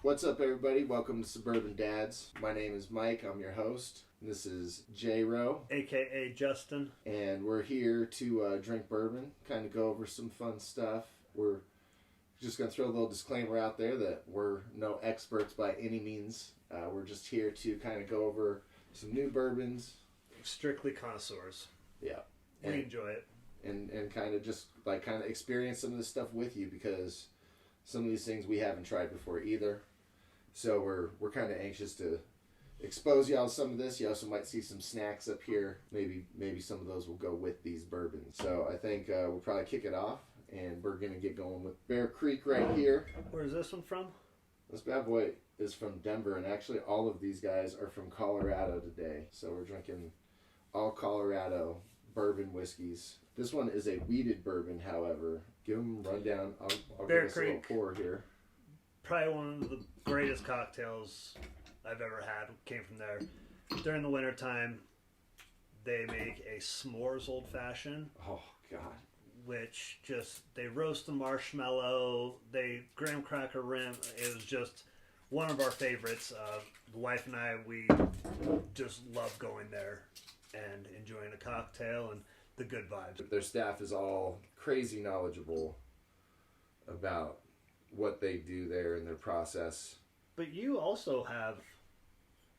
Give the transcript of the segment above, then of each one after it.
What's up, everybody? Welcome to Bourbon Dads. My name is Mike. I'm your host. This is J-Ro, a.k.a. Justin. And we're here to drink bourbon, kind of go over some fun stuff. We're just going to throw a little disclaimer out there that we're no experts by any means. We're just here to kind of go over some new bourbons. Strictly connoisseurs. Yeah. We enjoy it. And kind of just experience some of this stuff with you, because some of these things we haven't tried before either. So we're kind of anxious to expose y'all to some of this. You also might see some snacks up here. Maybe some of those will go with these bourbons. So I think we'll probably kick it off, and we're going to get going with Bear Creek right here. Where's this one from? This bad boy is from Denver, and actually all of these guys are from Colorado today. So we're drinking all Colorado bourbon whiskeys. This one is a wheated bourbon, however. Give them a rundown. I'll Bear give us a little pour here. Probably one of the greatest cocktails I've ever had came from there. During the wintertime, they make a s'mores old fashioned. Oh, God. Which they roast the marshmallow, they graham cracker rim. It was just one of our favorites. The wife and I, we just love going there and enjoying a cocktail and the good vibes. Their staff is all crazy knowledgeable about what they do there and their process. But you also have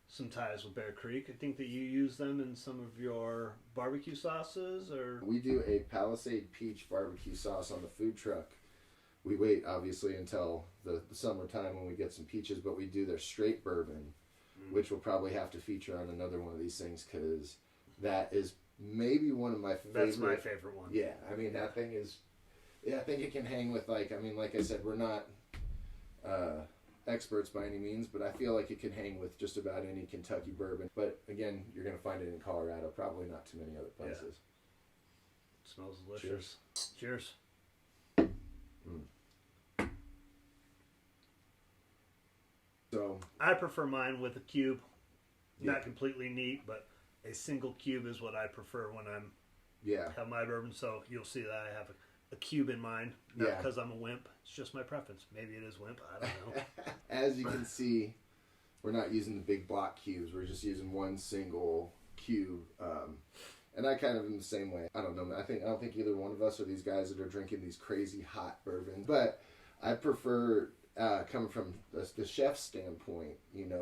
some ties with Bear Creek. I think that you use them in some of your barbecue sauces, or... We do a Palisade Peach barbecue sauce on the food truck. We wait, obviously, until the summertime when we get some peaches, but we do their straight bourbon, which we'll probably have to feature on another one of these things, because that is maybe one of my favorite. That's my favorite one. Yeah, I mean, that thing is... Yeah, I think it can hang with, like I said, we're not experts by any means, but I feel like it can hang with just about any Kentucky bourbon. But again, you're going to find it in Colorado, probably not too many other places. Yeah. It smells delicious. Cheers. So I prefer mine with a cube. Yeah. Not completely neat, but a single cube is what I prefer when I'm have my bourbon. So you'll see that I have a cube in mine, not because I'm a wimp. It's just my preference. Maybe it is wimp. I don't know. As you can see, we're not using the big block cubes. We're just using one single cube. And I kind of am the same way. I don't know. I don't think either one of us are these guys that are drinking these crazy hot bourbons. But I prefer, coming from the chef's standpoint,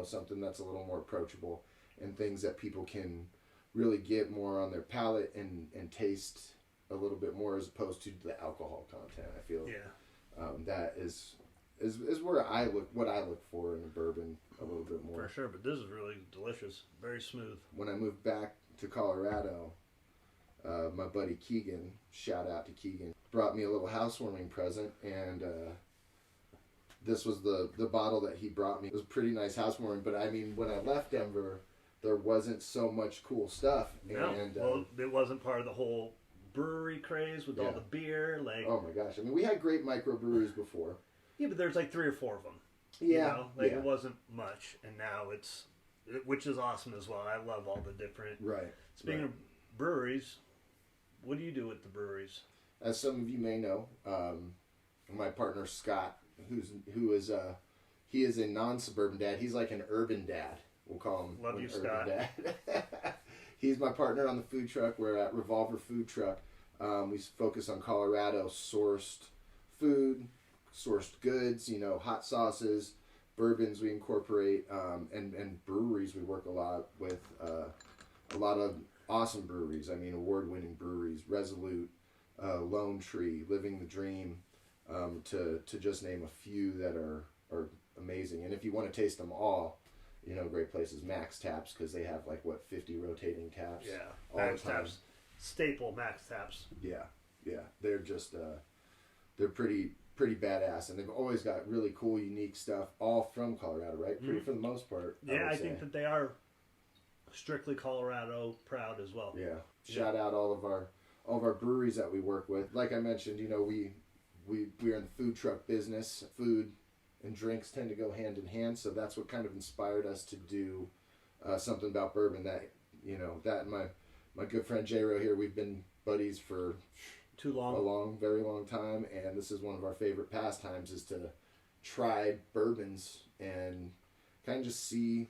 something that's a little more approachable and things that people can really get more on their palate and taste a little bit more, as opposed to the alcohol content. I feel that is where what I look for in a bourbon a little bit more. For sure, but this is really delicious, very smooth. When I moved back to Colorado, my buddy Keegan, shout out to Keegan, brought me a little housewarming present, and this was the bottle that he brought me. It was a pretty nice housewarming, but I mean, when I left Denver, there wasn't so much cool stuff. No, and, well, it wasn't part of the whole brewery craze with all the beer. Oh my gosh, I mean, we had great microbreweries before. Yeah, but there's like 3 or 4 of them. Yeah, it wasn't much, and now which is awesome as well. I love all the different. Right. Speaking of breweries, what do you do with the breweries? As some of you may know, my partner Scott, he is a non-suburban dad. He's like an urban dad. We'll call him. Love you, Scott. Dad. He's my partner on the food truck. We're at Revolver Food Truck. We focus on Colorado sourced food, sourced goods, hot sauces, bourbons we incorporate, and breweries we work a lot with. A lot of awesome breweries. I mean, award-winning breweries, Resolute, Lone Tree, Living the Dream, to just name a few that are amazing. And if you want to taste them all, great places, Max Taps, because they have 50 rotating taps. Yeah, all Max the time. Taps, staple Max Taps. Yeah, they're just they're pretty badass, and they've always got really cool, unique stuff, all from Colorado, right? Pretty for the most part. Yeah, I think that they are strictly Colorado proud as well. Yeah, shout out all of our breweries that we work with. Like I mentioned, we're in the food truck business. Food and drinks tend to go hand in hand, so that's what kind of inspired us to do something about bourbon. That that and my good friend J-Ro here, we've been buddies for too long, very long time, and this is one of our favorite pastimes, is to try bourbons and kind of just see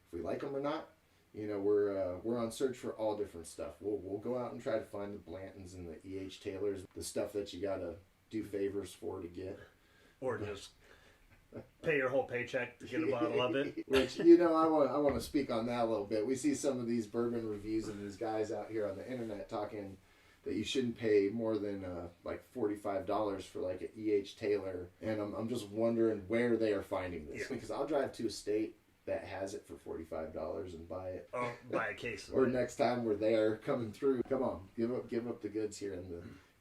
if we like them or not. You know, we're on search for all different stuff. We'll go out and try to find the Blantons and the E.H. Taylors, the stuff that you gotta do favors for to get, or just pay your whole paycheck to get a bottle of it. Which, you know, I want to speak on that a little bit. We see some of these bourbon reviews and these guys out here on the internet talking that you shouldn't pay more than like $45 for like an E.H. Taylor, and I'm just wondering where they are finding this, because I'll drive to a state that has it for $45 and buy it. Oh, buy a case. Or next time we're there coming through, come on, give up the goods here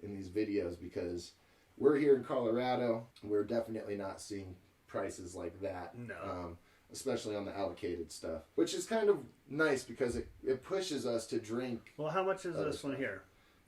in these videos, because we're here in Colorado. We're definitely not seeing prices like that. No. Especially on the allocated stuff, which is kind of nice because it pushes us to drink. Well, how much is this one here?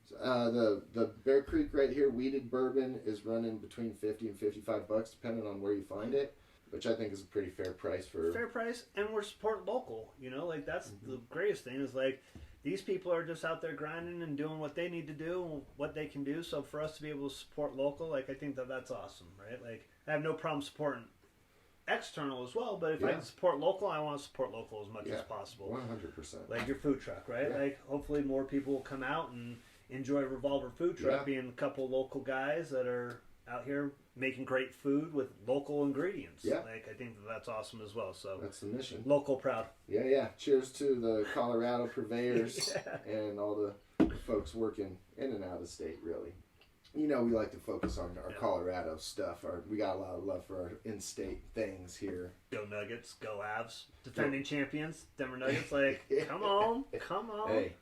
The Bear Creek right here, weeded bourbon, is running between $50 and $55 depending on where you find it, which I think is a pretty fair price for... Fair price, and we're supporting local, you know, like that's the greatest thing is like these people are just out there grinding and doing what they need to do and what they can do, so for us to be able to support local, like I think that's awesome, right? Like I have no problem supporting external as well, but if I can support local, I want to support local as much as possible. 100%. Like your food truck, right? Like hopefully more people will come out and enjoy Revolver food truck, being a couple local guys that are out here making great food with local ingredients. Like I think that's awesome as well. So that's the mission. Local proud. Yeah. Cheers to the Colorado purveyors and all the folks working in and out of state, really. You know, we like to focus on our Colorado stuff. We got a lot of love for our in-state things here. Go Nuggets, go Avs. Defending champions, Denver Nuggets. Like, come on. Hey,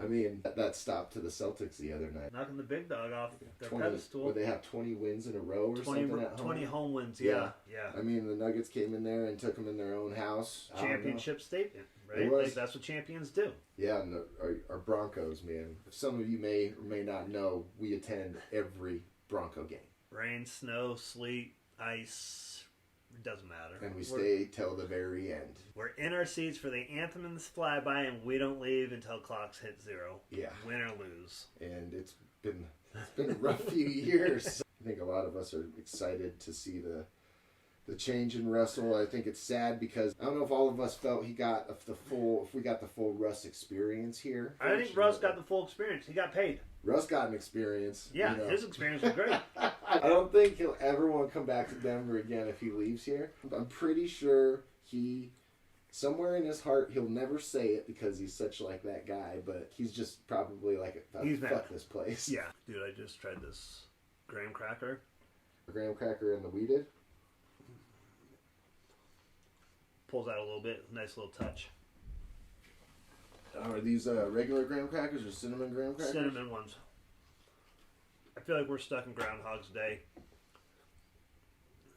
I mean, that stopped to the Celtics the other night. Knocking the big dog off their pedestal. Where they have 20 wins in a row or something at home. 20 home wins, yeah. I mean, the Nuggets came in there and took them in their own house. Championship statement, right? Like, that's what champions do. Yeah, and our Broncos, man. Some of you may or may not know, we attend every Bronco game. Rain, snow, sleet, ice, it doesn't matter. And we stay till the very end. We're in our seats for the anthem and the flyby, and we don't leave until clocks hit 0. Yeah. Win or lose. And it's been a rough few years. I think a lot of us are excited to see the change in Russell. I think it's sad because I don't know if all of us felt if we got the full Russ experience here. I think Russ got the full experience. He got paid. Russ got an experience. Yeah, you know. His experience was great. I don't think he'll ever want to come back to Denver again if he leaves here. I'm pretty sure somewhere in his heart, he'll never say it because he's such like that guy, but he's just probably like, fuck this place. Yeah. Dude, I just tried this graham cracker. Graham cracker and the weeded. Pulls out a little bit, nice little touch. Are these regular graham crackers or cinnamon graham crackers? Cinnamon ones. I feel like we're stuck in Groundhog's Day.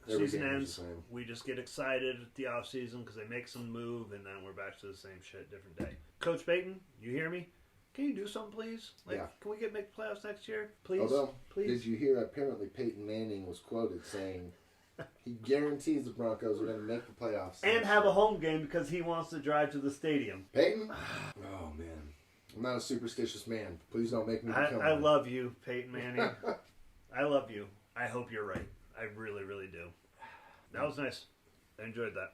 Season ends, we just get excited at the off season because they make some move, and then we're back to the same shit, different day. Coach Payton, you hear me? Can you do something, please? Can we make the playoffs next year, please? Although, please. Did you hear? Apparently, Peyton Manning was quoted saying he guarantees the Broncos are going to make the playoffs and have a home game because he wants to drive to the stadium. Peyton? Oh man, I'm not a superstitious man. Please don't make me become I love you, Peyton Manning. I love you. I hope you're right. I really, really do. That was nice. I enjoyed that.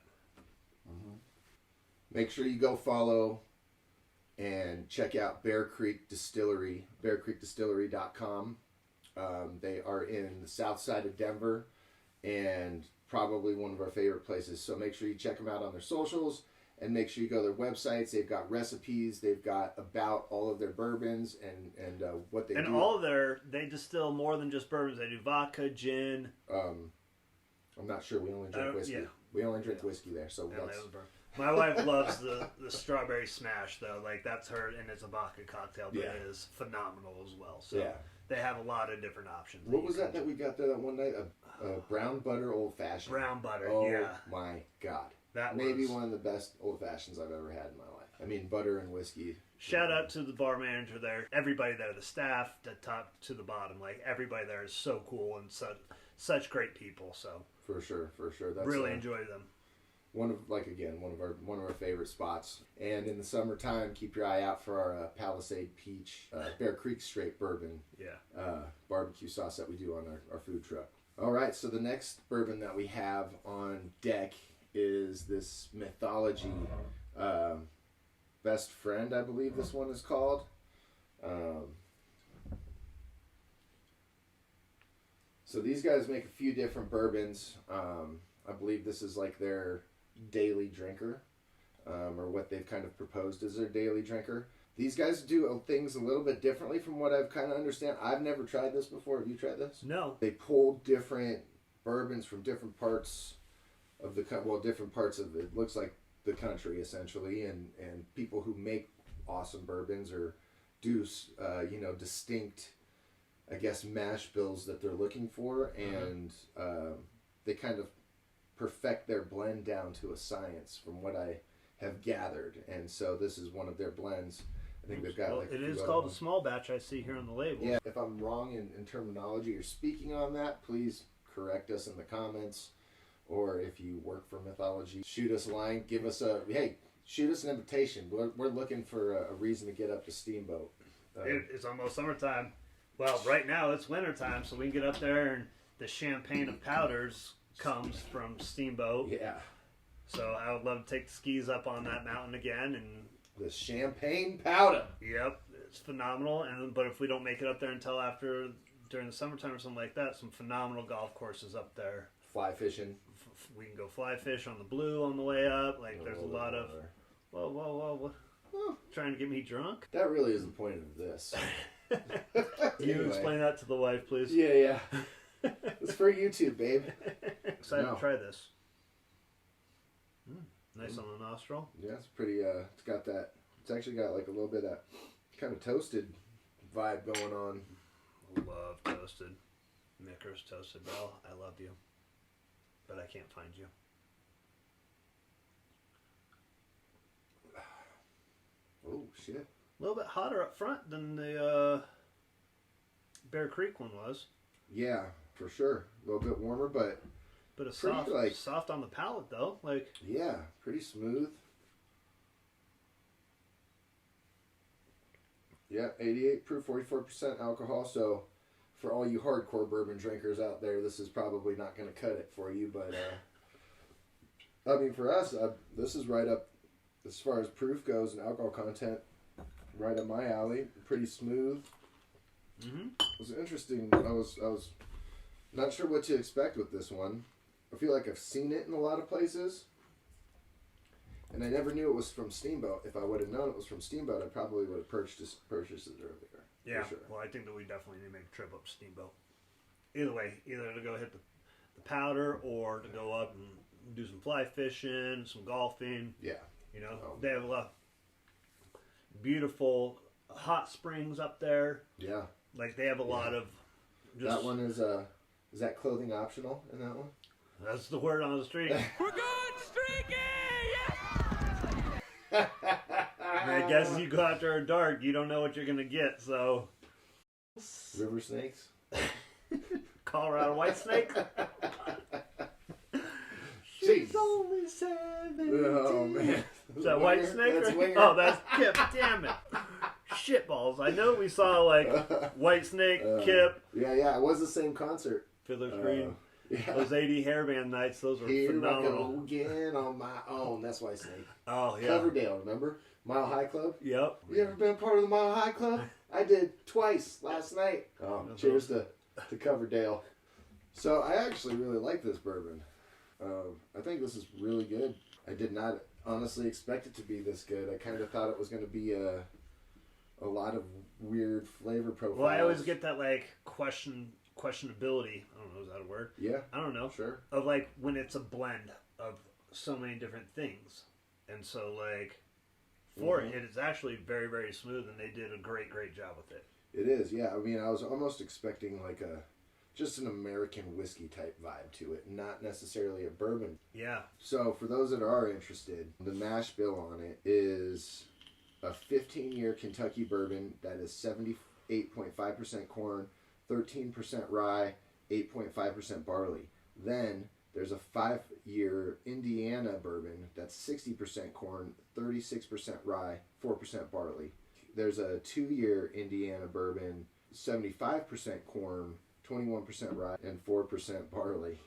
Mm-hmm. Make sure you go follow and check out Bear Creek Distillery, bearcreekdistillery.com. They are in the south side of Denver and probably one of our favorite places. So make sure you check them out on their socials and make sure you go to their websites. They've got recipes. They've got about all of their bourbons and what they do. And they distill more than just bourbons. They do vodka, gin. I'm not sure. We only drink whiskey. Yeah. We only drink whiskey there. So my wife loves the strawberry smash though. Like that's her, and it's a vodka cocktail, but it is phenomenal as well. So they have a lot of different options. What was that we got there that one night? A brown butter old fashioned. Brown butter. Oh my God. That maybe one of the best old fashions I've ever had in my life. I mean, butter and whiskey. Shout out to the bar manager there. Everybody there, the staff, the top to the bottom. Like everybody there is so cool and such great people. So for sure. That's really enjoy them. One of our favorite spots. And in the summertime, keep your eye out for our Palisade Peach Bear Creek straight bourbon. Barbecue sauce that we do on our food truck. All right, so the next bourbon that we have on deck is this Mythology Best Friend, I believe this one is called. So these guys make a few different bourbons. I believe this is like their daily drinker, or what they've kind of proposed as their daily drinker. These guys do things a little bit differently from what I've kind of understand. I've never tried this before. Have you tried this? No. They pull different bourbons from different parts of the different parts of it looks like the country essentially, and people who make awesome bourbons or do distinct, I guess, mash bills that they're looking for, and they kind of perfect their blend down to a science from what I have gathered. And so this is one of their blends. I think they've got it is called a small batch, I see here on the label. Yeah, if I'm wrong in terminology or speaking on that, please correct us in the comments. Or if you work for Mythology, shoot us a line, shoot us an invitation. We're looking for a reason to get up to Steamboat. It's almost summertime. Well, right now it's wintertime, so we can get up there, and the champagne of powders comes from Steamboat. Yeah. So I would love to take the skis up on that mountain again, and the champagne powder. Yep, it's phenomenal. But if we don't make it up there until during the summertime or something like that, some phenomenal golf courses up there. Fly fishing. We can go fly fish on the Blue on the way up. There's a lot of whoa. Trying to get me drunk? That really is the point of this. You explain that to the wife, please. Yeah. It's for YouTube, babe. Excited to try this. Nice on the nostril. Yeah, it's pretty. It's actually got like a little bit of that kind of toasted vibe going on. Love toasted. Mickers Toasted Bell. I love you, but I can't find you. Oh shit! A little bit hotter up front than the Bear Creek one was. Yeah, for sure. A little bit warmer, but it's soft on the palate though. Yeah, pretty smooth. Yeah, 88 proof, 44% alcohol. So, for all you hardcore bourbon drinkers out there, this is probably not going to cut it for you. But I mean, for us, this is right up as far as proof goes and alcohol content. Right up my alley. Pretty smooth. Mm-hmm. It was interesting. I was not sure what to expect with this one. I feel like I've seen it in a lot of places, and I never knew it was from Steamboat. If I would have known it was from Steamboat, I probably would have purchased it earlier. Yeah, for sure. Well, I think that we definitely need to make a trip up Steamboat. Either way, either to go hit the powder or to go up and do some fly fishing, some golfing. Yeah. They have a lot of beautiful hot springs up there. Yeah. They have a lot of... That one is that clothing optional in that one? That's the word on the street. We're going streaking! Yeah! I guess if you go out there dark, you don't know what you're going to get, so... River snakes? Colorado white snake? She's only 17. Oh, man. Is that white snake? That's Winger. Oh, that's Kip. Damn it. Shitballs. I know we saw, white snake, Kip. Yeah. It was the same concert. Fiddler's Green. Yeah. Those 80 hairband nights, those were Here phenomenal. I go again on my own. That's White Snake. Oh, yeah. Coverdale, remember? Mile High Club? Yep. You ever been part of the Mile High Club? I did twice last night. Oh, cheers to Coverdale. So I actually really like this bourbon. I think this is really good. I did not honestly expect it to be this good. I kind of thought it was going to be a lot of weird flavor profiles. Well, I always get that questionability. I don't know, is that a word? Yeah. I don't know. Sure. Of when it's a blend of so many different things. And so for it is actually very, very smooth, and they did a great, great job with it. It is, yeah. I mean, I was almost expecting just an American whiskey type vibe to it, not necessarily a bourbon. Yeah. So for those that are interested, the mash bill on it is a 15-year Kentucky bourbon that is 78.5% corn, 13% rye, 8.5% barley. Then there's a 5-year Indiana bourbon that's 60% corn, 36% rye, 4% barley. There's a 2-year Indiana bourbon, 75% corn, 21% rye, and 4% barley.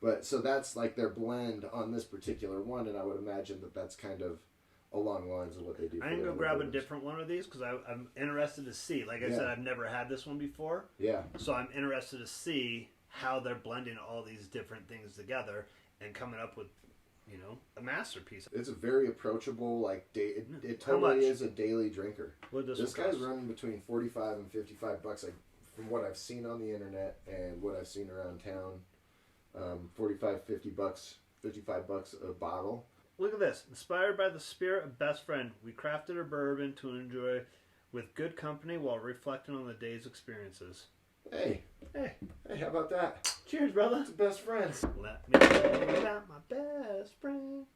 But so that's like their blend on this particular one, and I would imagine that that's kind of along the lines of what they do. I can go grab a different one of these because I'm interested to see. Like I said, I've never had this one before. Yeah. So I'm interested to see how they're blending all these different things together and coming up with, you know, a masterpiece. It's a very approachable, like, it totally is a daily drinker. This guy's running between $45 and $55, like, from what I've seen on the internet and what I've seen around town. $45, $50, $55 a bottle. Look at this. Inspired by the spirit of best friend, we crafted a bourbon to enjoy with good company while reflecting on the day's experiences. Hey, how about that? Cheers, brother. It's best friends. Let me tell you about my best friend.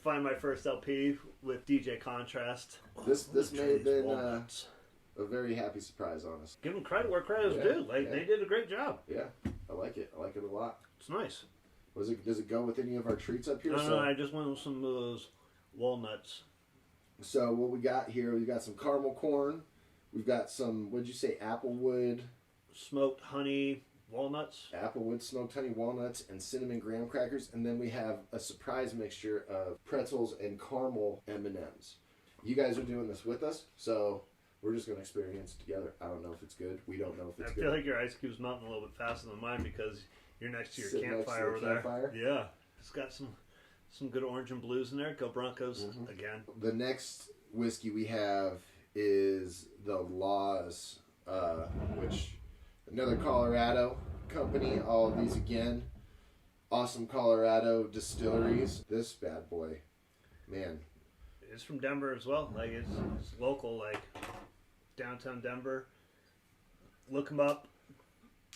Find my first LP with DJ Contrast. This may have been a very happy surprise on us. Give them credit where credit is due. They did a great job. Yeah, I like it. I like it a lot. It's nice. Does it go with any of our treats up here? No, I just went with some of those walnuts. So what we got here, we got some caramel corn. We've got some, what'd you say, applewood? Smoked honey walnuts. Applewood smoked honey walnuts and cinnamon graham crackers. And then we have a surprise mixture of pretzels and caramel M&Ms. You guys are doing this with us, so we're just going to experience it together. I don't know if it's good. We don't know if it's good. I feel like your ice cube's melting a little bit faster than mine because you're next to your campfire over there. Yeah. It's got some good orange and blues in there. Go Broncos again. The next whiskey we have is the Laws, which another Colorado company. All of these again. Awesome Colorado distilleries. This bad boy, man. It's from Denver as well. Like it's local, like downtown Denver. Look them up.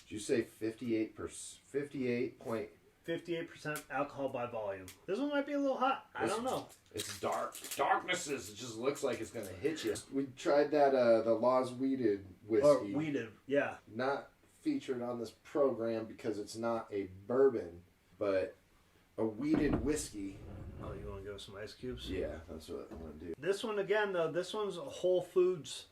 Did you say 58% alcohol by volume? This one might be a little hot. I don't know. It's dark. Darknesses. It just looks like it's going to hit you. We tried that, the Laws Weeded whiskey. Or Weeded, yeah. Not featured on this program because it's not a bourbon, but a weeded whiskey. Oh, you want to go some ice cubes? Yeah, that's what I'm going to do. This one, again, though, this one's a Whole Foods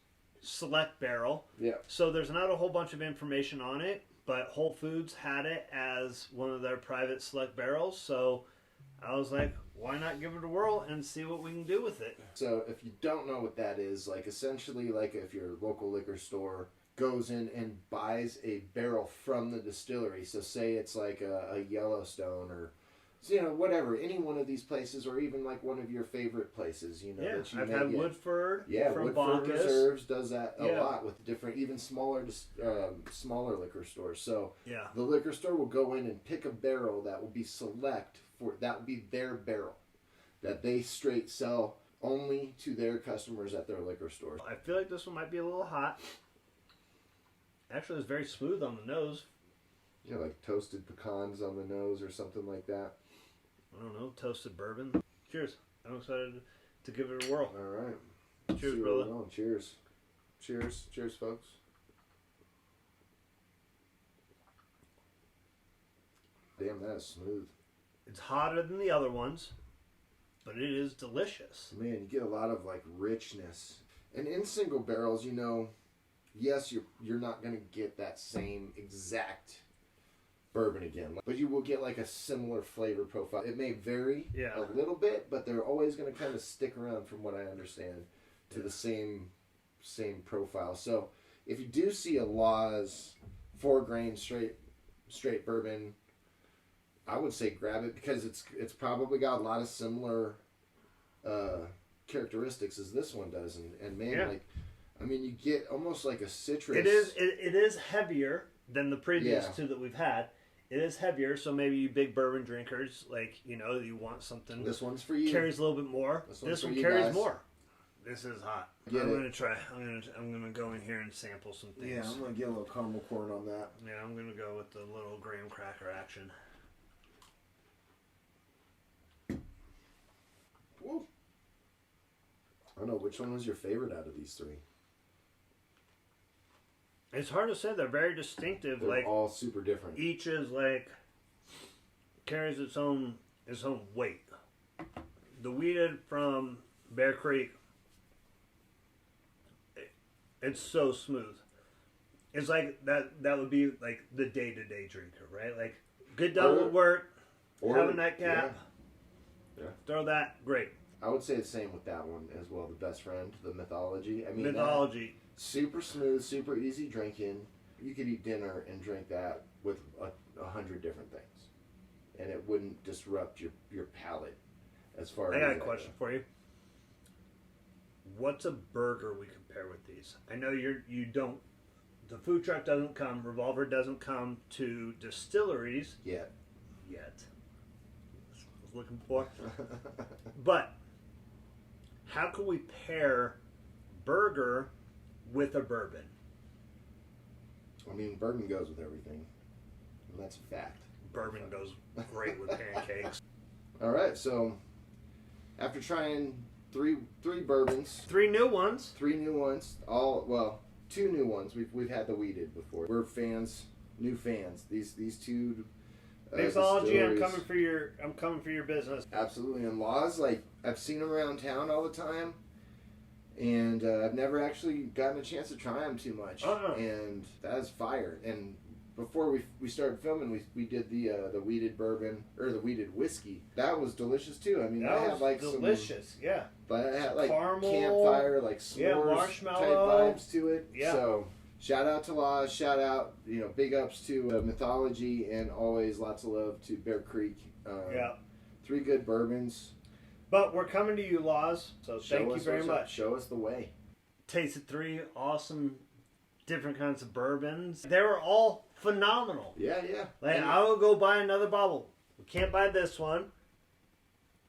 Select barrel. Yeah. So there's not a whole bunch of information on it, but Whole Foods had it as one of their private select barrels. So I was like, why not give it a whirl and see what we can do with it? So if you don't know what that is, like essentially like if your local liquor store goes in and buys a barrel from the distillery. So say it's like a Yellowstone or, you know, whatever, any one of these places, or even like one of your favorite places, you know. Yeah, that you I've may had get. Woodford. Yeah, from Woodford Boncus. Reserves does that a lot with different, even smaller liquor stores. So yeah, the liquor store will go in and pick a barrel that will be select for, that will be their barrel that they straight sell only to their customers at their liquor stores. I feel like this one might be a little hot. Actually, it's very smooth on the nose. Yeah, like toasted pecans on the nose or something like that. I don't know, toasted bourbon. Cheers. I'm excited to give it a whirl. All right. Cheers, brother. Cheers. Cheers. Cheers, folks. Damn, that is smooth. It's hotter than the other ones, but it is delicious. Man, you get a lot of like richness. And in single barrels, you know, yes, you're not going to get that same exact bourbon again, but you will get like a similar flavor profile. It may vary a little bit, but they're always going to kind of stick around, from what I understand, to the same profile. So if you do see a Laws 4-grain straight bourbon, I would say grab it, because it's probably got a lot of similar characteristics as this one does, and man, like, I mean, you get almost like a citrus. It is heavier than the previous two that we've had. It is heavier, so maybe you big bourbon drinkers, like, you know, you want something. This one's for you. Carries a little bit more. This one carries more. This is hot. I'm gonna try. I'm gonna go in here and sample some things. Yeah, I'm gonna get a little caramel corn on that. Yeah, I'm gonna go with the little graham cracker action. Woo. I don't know, which one was your favorite out of these three? It's hard to say. They're very distinctive. They're like all super different. Each is like carries its own weight. The weeded from Bear Creek, it's so smooth. It's like that would be like the day-to-day drinker, right? Like, get done with work, have a nightcap, throw that, great. I would say the same with that one as well, the best friend, the Mythology. I mean, Mythology. Super smooth, super easy drinking. You could eat dinner and drink that with 100 different things. And it wouldn't disrupt your palate as far as... I got a question for you. What's a burger we compare with these? I know you don't... The food truck doesn't come, Revolver doesn't come to distilleries. Yet. I was looking for. But how can we pair burger with a bourbon? I mean, bourbon goes with everything. And that's a fact. Bourbon goes great with pancakes. All right, so after trying three bourbons, 3 new ones, 2 new ones. We've had the weeded before. We're new fans. These two. Mythology, I'm coming for your business. Absolutely, and Laws, like I've seen them around town all the time, and I've never actually gotten a chance to try them too much. And that's fire. And before we started filming, we did the weeded bourbon or the weeded whiskey. That was delicious too. I mean, that had like delicious, yeah. But it had like caramel, campfire, like s'mores marshmallow type vibes to it. Yeah. So shout out to Laws, shout out, big ups to Mythology, and always lots of love to Bear Creek. 3 good bourbons. But we're coming to you, Laws. So thank you very much. Show us the way. Tasted 3 awesome different kinds of bourbons. They were all phenomenal. Yeah. Like, I will go buy another bottle. We can't buy this one.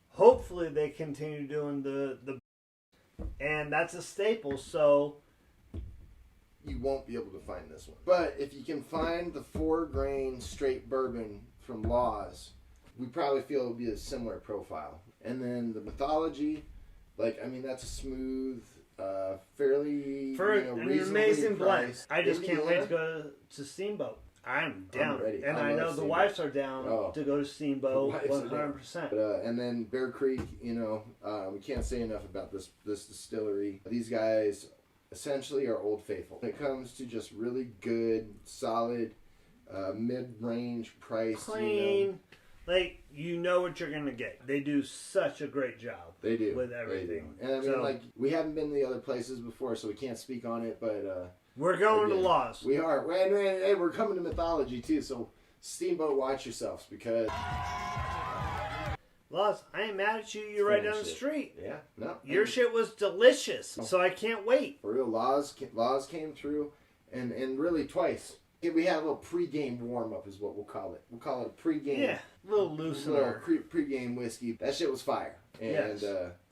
Hopefully they continue doing the and that's a staple, so you won't be able to find this one. But if you can find the 4-grain straight bourbon from Laws, we probably feel it would be a similar profile. And then the Mythology, that's a smooth, fairly an amazing blend. I just can't wait to go to Steamboat. I'm down, and I know the wives are down to go to Steamboat 100%. And then Bear Creek, we can't say enough about this distillery. These guys essentially are Old Faithful. When it comes to just really good, solid, mid-range price, clean. You know what you're going to get. They do such a great job. They do. With everything. And we haven't been to the other places before, so we can't speak on it, but... we're going to Laws. We are. And we're coming to Mythology, too, so Steamboat, watch yourselves, because... Laws, I ain't mad at you. You're right down the street. Yeah. No. Your shit was delicious, so I can't wait. For real, Laws came through, and really twice. We had a little pre-game warm-up is what we'll call it. We'll call it a pre-game. Yeah, a little loosener. Pre-game whiskey. That shit was fire. And,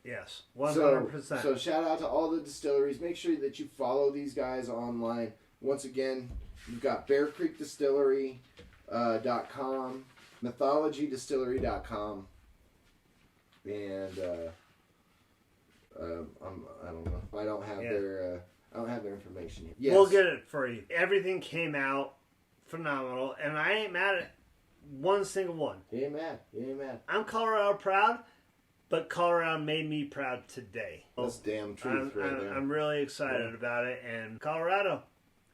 yes, 100%. So shout out to all the distilleries. Make sure that you follow these guys online. Once again, you've got BearCreekDistillery.com, MythologyDistillery.com, and I don't know. I don't have their information yet. Yes. We'll get it for you. Everything came out phenomenal, and I ain't mad at one single one. You ain't mad. I'm Colorado proud, but Colorado made me proud today. That's damn truth right there. I'm really excited about it, and Colorado,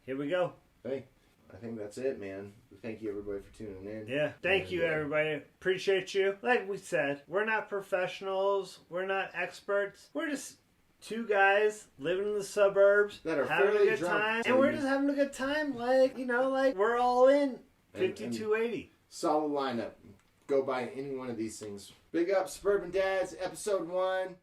here we go. Hey, I think that's it, man. Thank you, everybody, for tuning in. Yeah, thank you, everybody. Appreciate you. Like we said, we're not professionals. We're not experts. We're just 2 guys living in the suburbs that are having a good time, and we're just having a good time. We're all in 5280. Solid lineup. Go buy any one of these things. Big up, Bourbon Dads, episode 1.